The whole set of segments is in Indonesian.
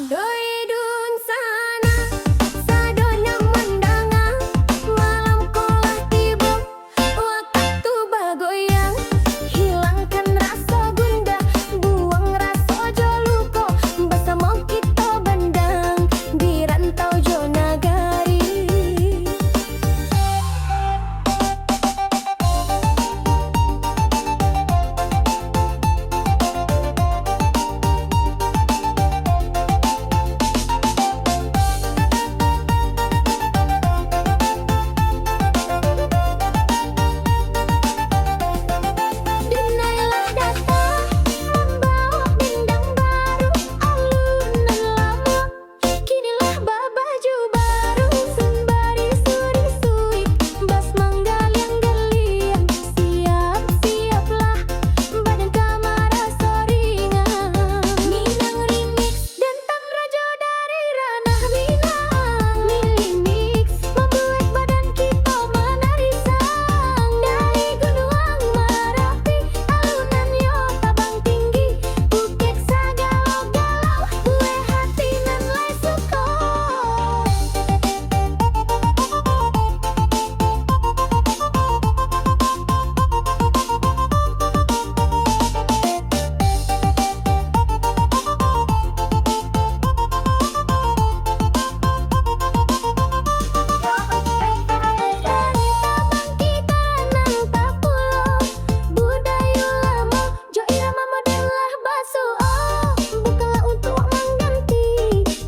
Doi dun sana sadona mandanga malam kolah tiba waktu bagoyang hilangkan rasa gundah buang rasa joluko bersama kita bandang di rantau jo nagari. Dunailah datang membawa bintang baru alunan lama kinilah babaju baru sembari suri-suri bas manggal yang geliat siap-siaplah badan kamara soringan Minang remix dan tam rajo dari ranah Minang Remix membuat badan kita menari sang dari gunung Merapi alunan yo tabang tinggi bukit sagalo-galau bue hati nan lai suko. Budaya lama jo irama model lah baso bukanlah untuk mengganti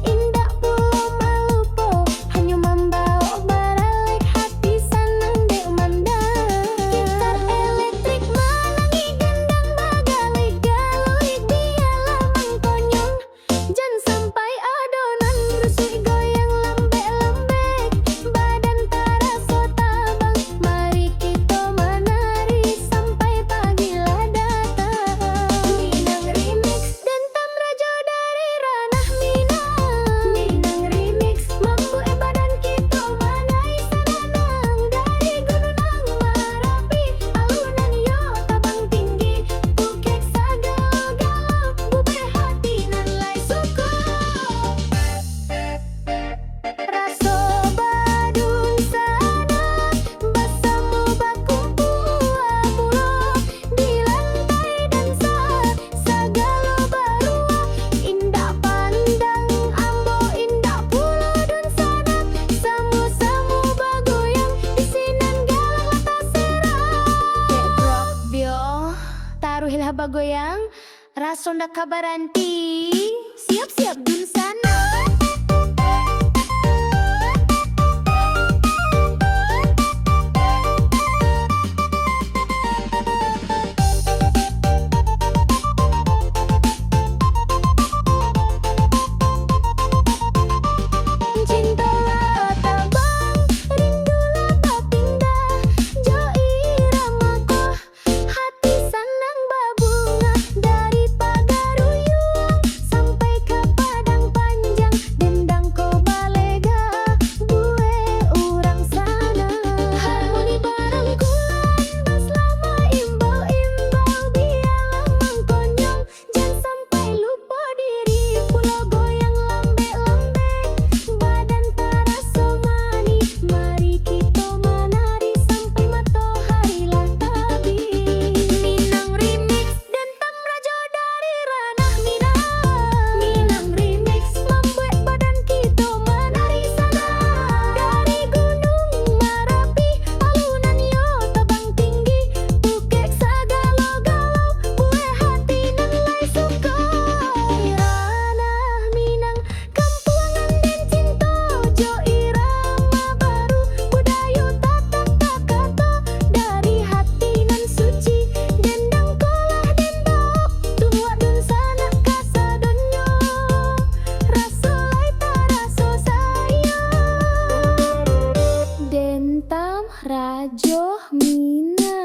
indah pulau malupo hanya membawa baralek hati sanang dek mandang gitar elektrik manangi gendang bagali galuik bialah mangkonyong jangan sampai adonan rusuk goyang lembek-lembek badan taraso tabang mari kita menari sampai pagilah datang Minang remix dan tam rajo dari ranah Minang remix membuat badan kita menari senandang dari gunung Merapi alunan yo tabang tinggi bukit sagalo-galau bube hati nan lai suko. Raso badun sana bersama bakumpul pulau di lantai dansa sagala barua indah pandang ambo indah pulau dun sana samu-samu bagoyang di sinan galah tasera Dek drop bio taruhilah bagoyang raso ndak kabaranti siap-siap dun sana. Cintalah tabang, rindulah tak pindah jo iramaku hati sanang babunga dari Pagaruyung sampai ke Padang Panjang dendang ko balega bue urang sana harmoni bareng kulan bas lama imbau-imbau bialah mangkonyong jangan sampai lupa diri pulau goyang lembek-lembek badan taraso mani mari kita menari sampai matahari lah terbit Minang remix dan tam rajo dari ranah Minang remix membuat badan kita menari sana dari gunung Merapi alunan yo tabang tinggi bukit sagalo-galau bue hati nan lai suko ranah Minang kampuangan dan cinta jo irama baru budaya tatak takato dari hati nan suci dendang kolah dendok tua dun sana kasadonyo raso lai taraso sayang dentam rajo Minang.